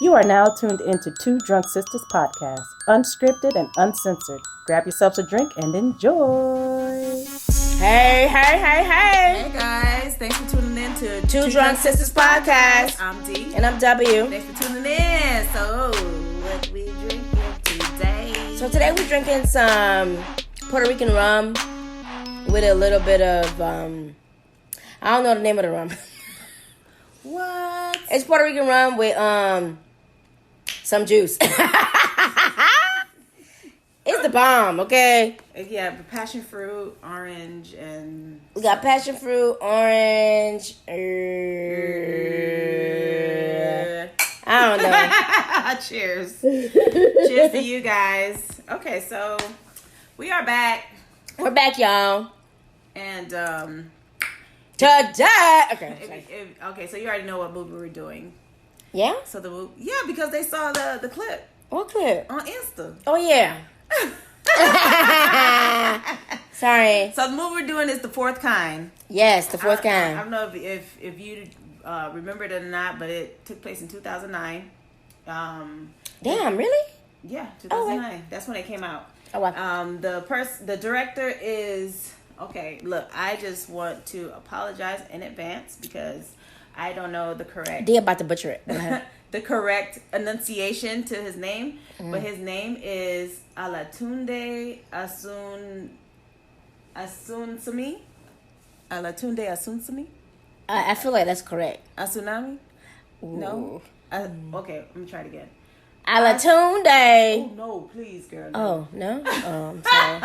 You are now tuned into Two Drunk Sistas podcast, unscripted and uncensored. Grab yourselves a drink and enjoy. Hey Hey guys, thanks for tuning in to Two Drunk Sistas podcast. I'm D. And I'm W. Thanks for tuning in. So, what we drinking today? So today we're drinking some Puerto Rican rum with a little bit of, I don't know the name of the rum. What? It's Puerto Rican rum with, some juice. It's the bomb, okay? Yeah, passion fruit, orange, and... We got passion fruit, orange, I don't know. Cheers. Cheers to you guys. Okay, so we are back. We're back, y'all. And, Today! Okay. okay, so you already know what movie we're doing. Yeah? So yeah, because they saw the clip. What clip? On Insta. Oh, yeah. Sorry. So the movie we're doing is The Fourth Kind. Yes, The Fourth Kind. I don't know if you remember it or not, but it took place in 2009. Damn, really? Yeah, 2009. Okay. That's when it came out. Oh, wow. The director is... Okay, look, I just want to apologize in advance because I don't know the correct... They're about to butcher it. the correct enunciation to his name, but his name is Alatunde Asunsumi. Alatunde Asunsumi? I feel like that's correct. Asunami? Ooh. No? Okay, let me try it again. Alatunde. Oh, no, please, girl. No. Oh, no? Oh, I'm sorry.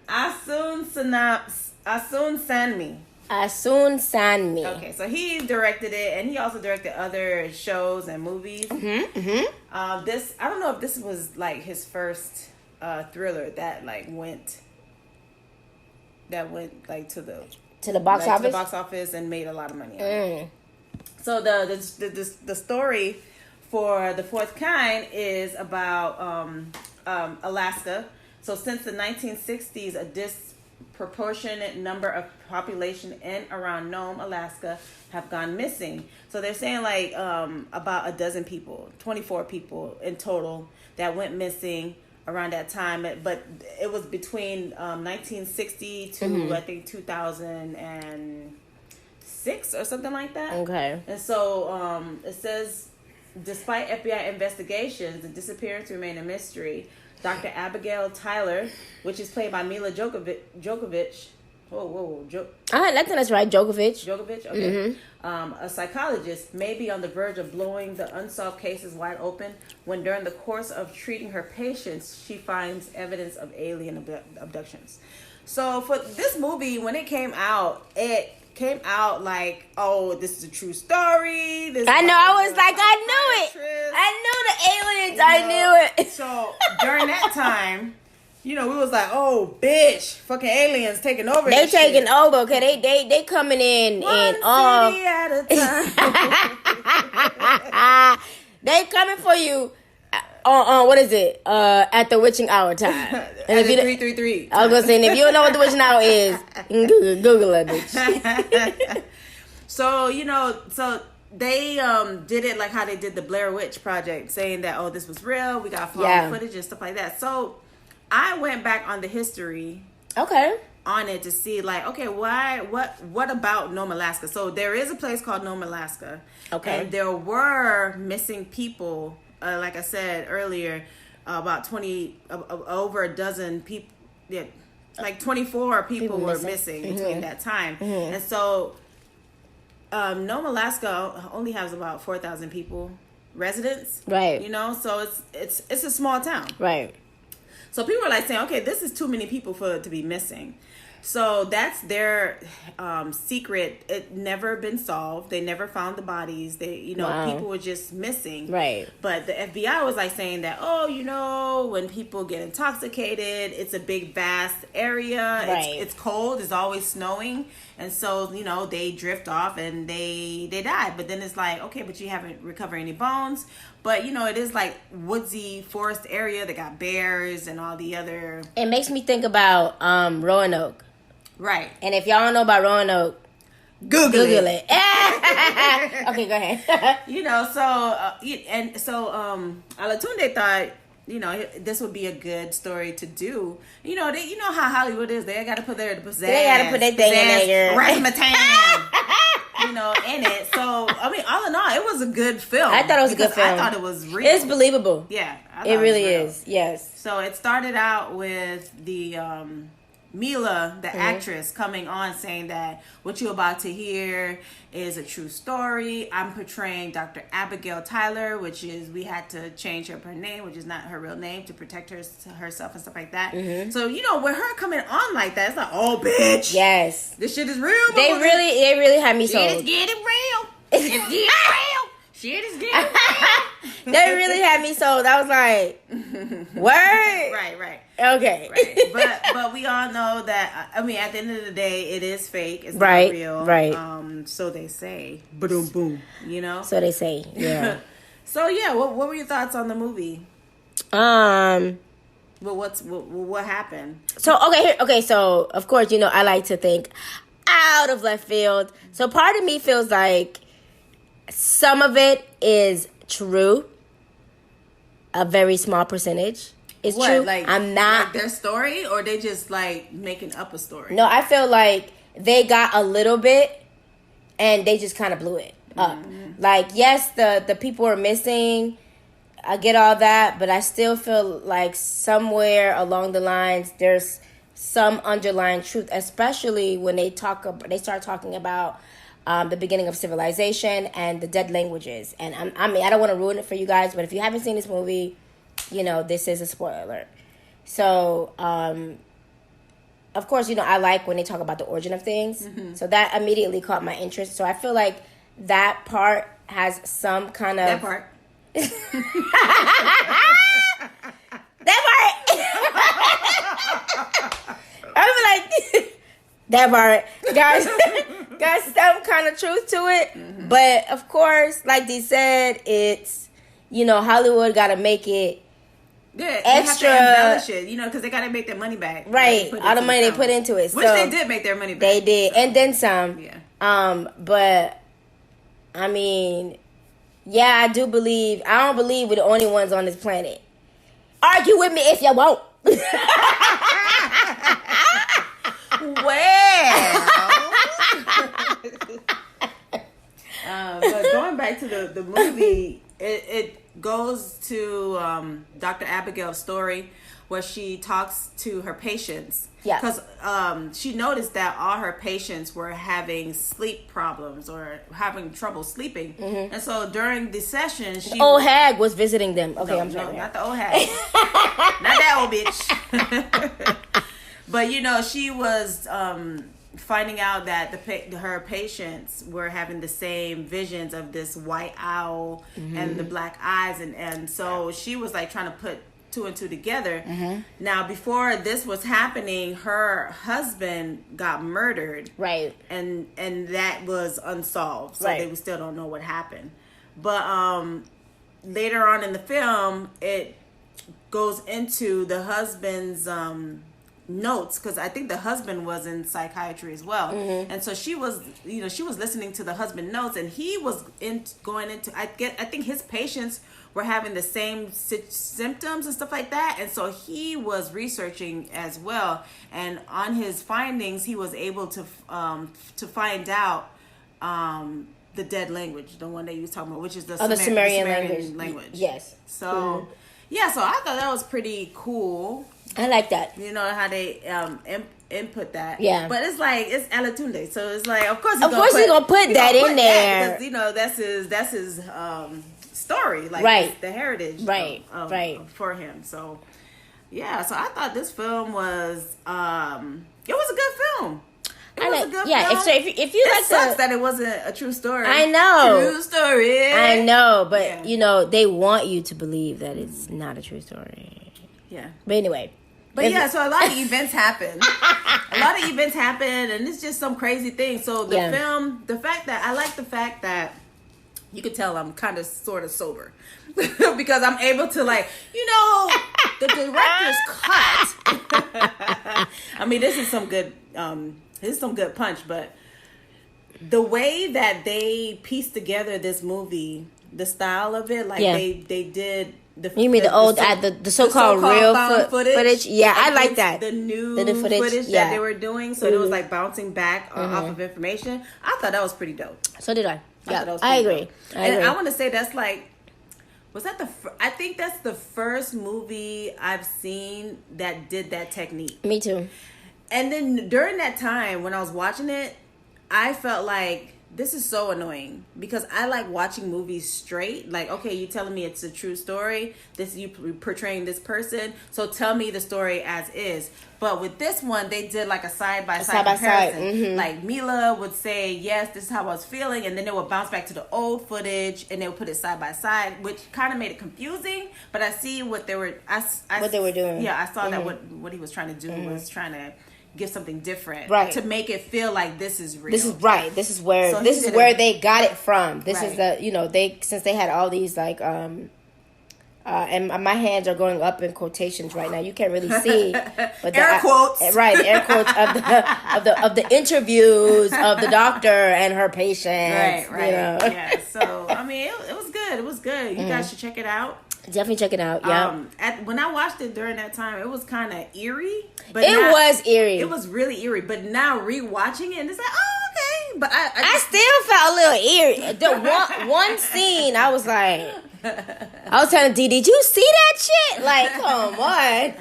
Asun Sanmi. Asun Sanmi. Okay, so he directed it, and he also directed other shows and movies. This, I don't know if this was like his first thriller that went like to the box office. to the box office and made a lot of money. So the story for The Fourth Kind is about Alaska. So since the 1960s, a disproportionate number of population in around Nome, Alaska, have gone missing. So they're saying about a dozen people, 24 people in total that went missing around that time. But it was between 1960 to I think 2006 or something like that. Okay. And so it says, despite FBI investigations, the disappearance remained a mystery. Dr. Abigail Tyler, which is played by Mila Djokovic. I think that's right, Djokovic. Okay. A psychologist may be on the verge of blowing the unsolved cases wide open when during the course of treating her patients, she finds evidence of alien abductions. So for this movie, when it came out like, oh, this is a true story. I know. I was like, I knew it. I knew the aliens. I knew it. So during that time, we was like, oh, bitch, fucking aliens taking over. They taking over. Okay, they coming in One all. city at a time. They coming for you. What is it? At the witching hour time. And if 333. I was gonna say, and if you don't know what the witching hour is, you can Google it, bitch. So so they did it like how they did the Blair Witch Project, saying that this was real. We got found footage and stuff like that. So I went back on the history. Okay. On it to see okay, what about Nome, Alaska? So there is a place called Nome, Alaska. Okay. And there were missing people. Like I said earlier, about 20, over a dozen people, yeah, like 24 people were missing between that time. And so, Nome, Alaska only has about 4,000 people, residents. Right. So it's a small town. Right. So people are saying, okay, this is too many people for it to be missing. So that's their secret. It never been solved. They never found the bodies. People were just missing. Right. But the FBI was saying that, when people get intoxicated, it's a big, vast area. Right. It's cold. It's always snowing. And so, they drift off and they die. But then it's okay, but you haven't recovered any bones. But, it is woodsy forest area. They got bears and all the other... It makes me think about Roanoke. Right. And if y'all don't know about Roanoke, Google it. Okay, go ahead. Alatunde thought, this would be a good story to do. You know how Hollywood is. They got to put their pizzazz. They got to put their thing in there. Razzmatazz. In it. So, all in all, it was a good film. I thought it was a good film. I thought it was real. It's believable. Yeah. It really is. Yes. So it started out with the Mila, the actress, coming on saying that what you're about to hear is a true story. I'm portraying Dr. Abigail Tyler, which is, we had to change her name, which is not her real name, to protect herself and stuff like that. Mm-hmm. So, with her coming on like that, it's like, oh, bitch. Yes. This shit is real. They really had me sold. Shit is getting real. It's getting real. Shit is getting real. They really had me sold. I was like, word? Right. Okay. Right. But we all know that, at the end of the day, it is fake. It's not real. Right. So they say. Boom, boom. So they say, yeah. So, yeah, what were your thoughts on the movie? Well, what happened? So, so, of course, I like to think out of left field. So part of me feels like some of it is true. A very small percentage is true. Like, I'm not... Like their story, or they just, making up a story? No, I feel like they got a little bit, and they just kind of blew it up. Mm-hmm. Like, yes, the people are missing. I get all that, but I still feel like somewhere along the lines, there's some underlying truth, especially when they start talking about the beginning of civilization and the dead languages. And I don't want to ruin it for you guys, but if you haven't seen this movie, this is a spoiler alert. So, of course, I like when they talk about the origin of things. Mm-hmm. So that immediately caught my interest. So I feel like that part has some kind of... That part. That part. I'm like... That part, guys, got some kind of truth to it. Mm-hmm. But, of course, like they said, it's, Hollywood got to make it extra. They have to embellish it, because they got to make their money back. Right, all the money they put into it. Which they did make their money back. They did, and then some. Yeah. But, I do believe, I don't believe we're the only ones on this planet. Argue with me if you won't. Well, but going back to the movie, it goes to Dr. Abigail's story where she talks to her patients. Yeah. Because she noticed that all her patients were having sleep problems or having trouble sleeping. Mm-hmm. And so during the session, the old hag was visiting them. Okay, I'm sorry. No, not the old hag. Not that old bitch. But, she was finding out that her patients were having the same visions of this white owl and the black eyes. And so she was, trying to put two and two together. Mm-hmm. Now, before this was happening, her husband got murdered. Right. And that was unsolved. So they still don't know what happened. But later on in the film, it goes into the husband's... notes, because I think the husband was in psychiatry as well, and so she was listening to the husband notes, and he was going into I think his patients were having the same symptoms and stuff like that, and so he was researching as well, and on his findings he was able to find out the dead language, the one that you was talking about, which is the Sumerian language. Yes. So yeah, so I thought that was pretty cool. I like that. How they input that. Yeah. But it's Alatunde, so it's of course he's gonna put that in there. Because that's his story, right, the heritage, right, for him. So yeah, so I thought this film was it was a good film. It was a good film. If you like sucks that it wasn't a true story. I know. True story. I know, but they want you to believe that it's not a true story. Yeah. But anyway. But so a lot of events happen. And it's just some crazy thing. So the film, I like the fact that you could tell I'm kind of sort of sober. Because I'm able to the director's cut. This is some good punch, but the way that they pieced together this movie, the style of it, like they did. You mean the so-called real footage? Yeah, I like that. The new footage that they were doing, so it was like bouncing back off of information. I thought that was pretty dope. So did I. Yeah, I agree. I want to say that's like, was that I think that's the first movie I've seen that did that technique. Me too. And then during that time when I was watching it, I felt like, this is so annoying because I like watching movies straight. Like, okay, you telling me it's a true story. This you portraying this person. So tell me the story as is. But with this one, they did like a side by side comparison. Mm-hmm. Like Mila would say, yes, this is how I was feeling, and then they would bounce back to the old footage and they would put it side by side, which kind of made it confusing. But I see what they were. What they were doing. Yeah, I saw that what he was trying to do was trying to give something different, right, to make it feel like this is real. This is right. This is where they got it from. This is the since they had all these like and my hands are going up in quotations right now. You can't really see, but air quotes, right? Air quotes of the interviews of the doctor and her patient, right? Yeah. So I mean, it was good. It was good. You guys should check it out. Definitely check it out. Yeah. When I watched it during that time, it was kind of eerie. But it was eerie. It was really eerie. But now rewatching it, it's like, oh, okay. But I still felt a little eerie. The one scene, I was like, I was telling D, did you see that shit? Like, come on.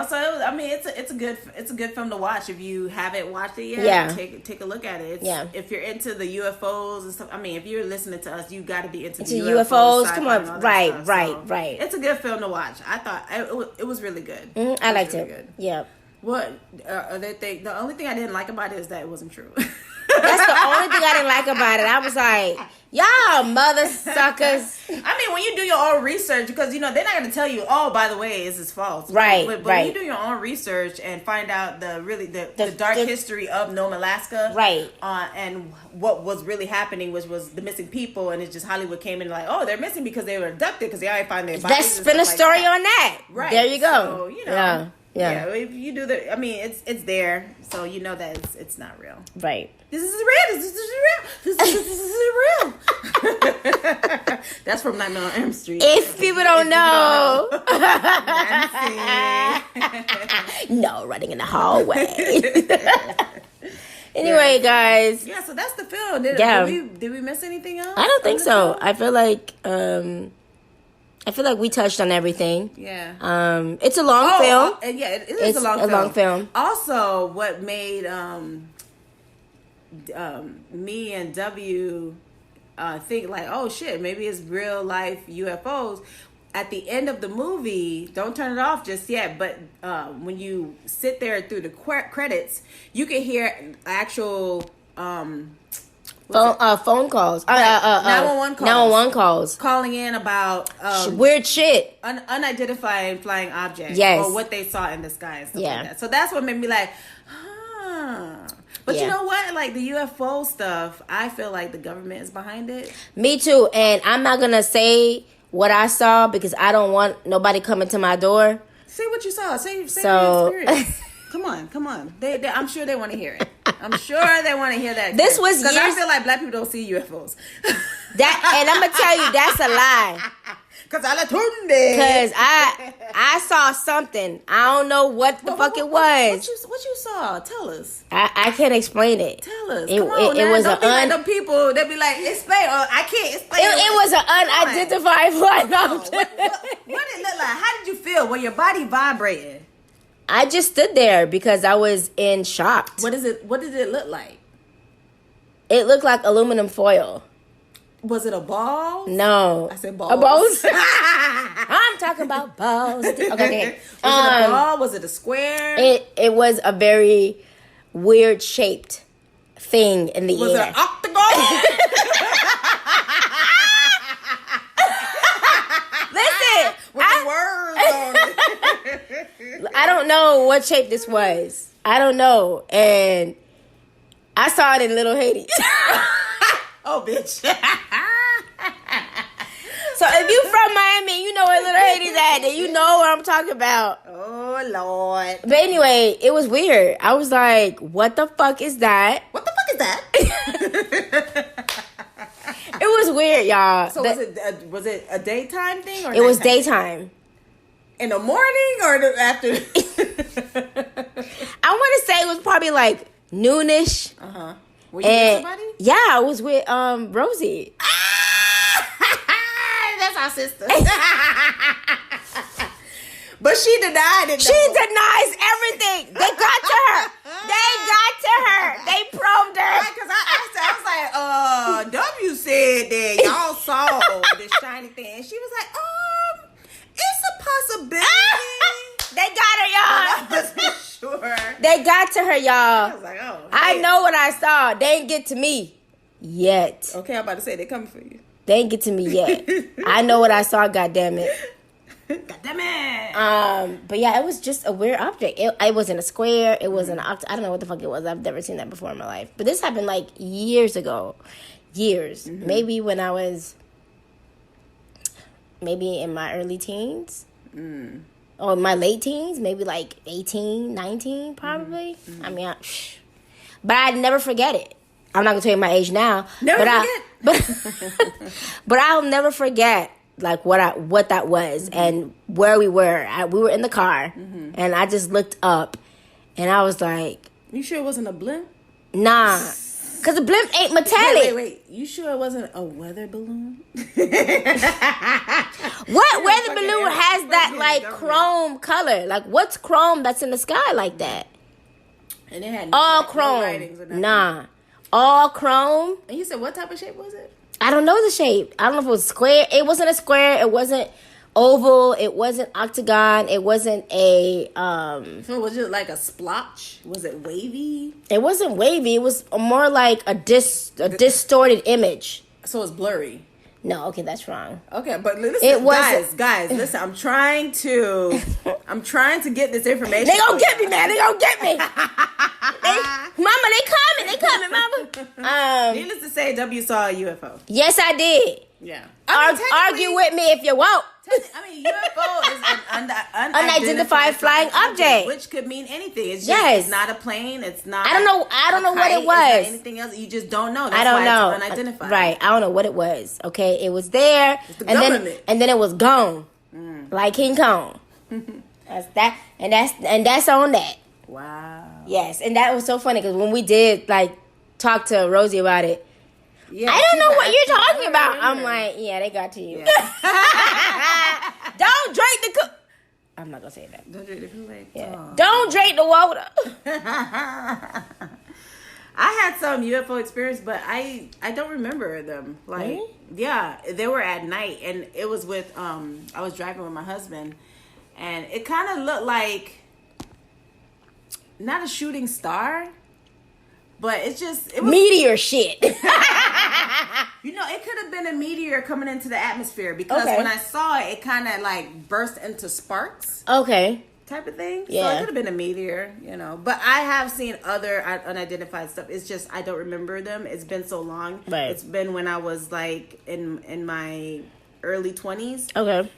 So I mean, it's a good film to watch if you haven't watched it yet. Yeah, take a look at it. If you're into the UFOs and stuff, I mean, if you're listening to us, you got to be into the UFOs. Come on, right. It's a good film to watch. I thought it was really good. I liked it. Good. Yeah. What the only thing I didn't like about it is that it wasn't true. That's the only thing I didn't like about it. I was like, y'all mother suckers. I mean, when you do your own research, because they're not going to tell you, oh, by the way, this is false. Right. But when you do your own research and find out the dark history of Nome, Alaska, right, and what was really happening was the missing people, and it's just Hollywood came in like, oh, they're missing because they were abducted because they already found their bodies. Let's spin a story on that. Right. There you go. So, yeah. If you do I mean, it's there, so you know that it's not real. Right. This is real. This is real. That's from Nightmare on Elm Street. If people don't know. No, running in the hallway. Anyway, guys. Yeah, so that's the film. Did we miss anything else? I don't think so. I feel like we touched on everything. Yeah. It's a long film. It is a long film. Also, what made me and W think like, oh shit, maybe it's real life UFOs. At the end of the movie, don't turn it off just yet, but when you sit there through the credits, you can hear actual phone calls. 911 calls. Calling in about weird shit. Unidentified flying objects. Yes. Or what they saw in the sky and stuff like that. So that's what made me like, huh. But you know what? Like the UFO stuff, I feel like the government is behind it. Me too. And I'm not going to say what I saw because I don't want nobody coming to my door. Say what you saw. Say your experience. Come on. I'm sure they want to hear it. I'm sure they want to hear that. This was years. Because I feel like black people don't see UFOs. And I'm gonna tell you that's a lie. Because I saw something. I don't know what the fuck it was. What you saw? Tell us. I can't explain it. Tell us. Come on, it was don't be like them people. They be like, explain. Or I can't explain. It was an unidentified flying object. What did it look like? How did you feel? Were your body vibrating? I just stood there because I was in shock. What did it look like? It looked like aluminum foil. Was it a ball? No. I said balls. A balls? I'm talking about balls. Okay. Was it a ball? Was it a square? It was a very weird shaped thing in the air. Was it an octagon? Listen. With the words on it. I don't know what shape this was. I don't know. And I saw it in Little Haiti. Oh, bitch. So if you from Miami, you know where Little Haiti's at, then you know what I'm talking about. Oh, Lord. But anyway, it was weird. I was like, what the fuck is that? What the fuck is that? It was weird, y'all. So was it a daytime thing or it was nighttime? daytime? In the morning or after? I want to say it was probably like noonish. Were you with somebody? Yeah, I was with Rosie. That's our sister. But she denied it. She denies everything. They got to her. They probed her. Because I asked her, I was like, W said that y'all saw this shiny thing. And she was like, it's a possibility. They got her, y'all. I wasn't sure. They got to her, y'all. I was like, I know what I saw. They ain't get to me yet. Okay, I'm about to say they coming for you. They ain't get to me yet. I know what I saw, goddammit. God damn it. But yeah, it was just a weird object. It wasn't a square. It wasn't an I don't know what the fuck it was. I've never seen that before in my life. But this happened like years ago. Years. Mm-hmm. Maybe when I was maybe in my early teens. Or my late teens. Maybe like 18, 19 probably. Mm-hmm. I mean, but I'd never forget it. I'm not going to tell you my age now. Never forget. But I'll never forget like what that was and where we were. We were in the car and I just looked up and I was like, you sure it wasn't a blimp? Nah, because the blimp ain't metallic. Wait. You sure it wasn't a weather balloon? What weather balloon has that like chrome color? Like what's chrome that's in the sky like that? And it had all chrome. Nah, all chrome. And you said what type of shape was it? I don't know the shape. I don't know if it was square. It wasn't a square. It wasn't oval. It wasn't octagon. It wasn't a So was it like a splotch? Was it wavy? It wasn't wavy. It was more like a distorted image. So it's blurry. No, okay, that's wrong. Okay, but listen, guys, listen. I'm trying to get this information. They gonna get me, man. They gonna get me. Mama, they coming, Mama. Needless to say, W saw a UFO. Yes, I did. Yeah. Argue with me if you want. I mean, UFO is an unidentified flying object, which could mean anything. It's just, yes. It's not a plane. It's not. I don't know what it was. It's not anything else. You just don't know. That's I don't why know. It's unidentified. Right. I don't know what it was. Okay, it was there, it's the and government. then it was gone, like King Kong. That's that, and that's on that. Wow. Yes, and that was so funny because when we did like talk to Rosie about it. Yeah, I don't know what you're talking about. I'm like, yeah, they got to you. Yeah. Don't drink the I'm not gonna say that. Don't drink the Kool-Aid. Yeah. Don't drink the water. I had some UFO experience, but I don't remember them. Like, really? Yeah, they were at night, and it was with I was driving with my husband, and it kind of looked like not a shooting star. But it was meteor shit. It could have been a meteor coming into the atmosphere because when I saw it, it kind of like burst into sparks. Okay. Type of thing. Yeah. So it could have been a meteor, But I have seen other unidentified stuff. It's just I don't remember them. It's been so long. Right. It's been when I was like in my early 20s. Okay.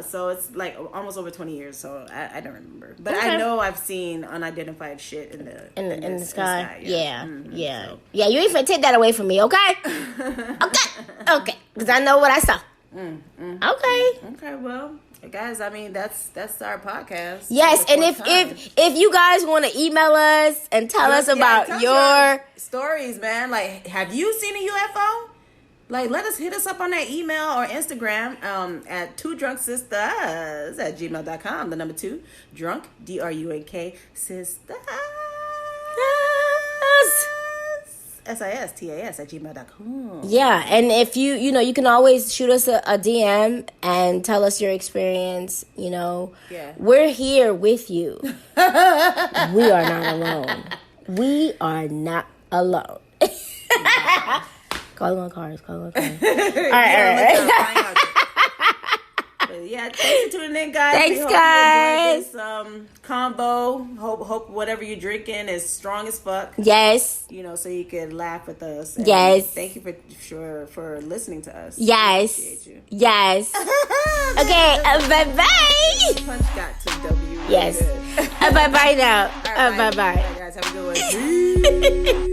So it's like almost over 20 years. So I don't remember, but I know I've seen unidentified shit in the sky. Yeah. Mm-hmm. Yeah. So. Yeah. You ain't finna take that away from me, okay? Okay. Because I know what I saw. Okay. Well, guys, I mean that's our podcast. Yes, and if you guys want to email us and tell us about your stories, man. Like, have you seen a UFO? Like, hit us up on that email or Instagram at 2drunksistas@gmail.com. The number 2, drunk, DRUNK, sisters. SISTAS@gmail.com. Yeah, and if you can always shoot us a DM and tell us your experience. Yeah. We're here with you. We are not alone. We are not alone. Calling on cars. All right. Yeah, thanks for tuning in, guys. Thanks, we guys. Hope you enjoyed this combo. Hope whatever you're drinking is strong as fuck. Yes. So you can laugh with us. And yes. Thank you for listening to us. Yes. Appreciate you. Yes. Okay. Bye-bye. Punch got to W. Yes. Bye-bye now. Right, bye-bye. All right, guys, have a good one.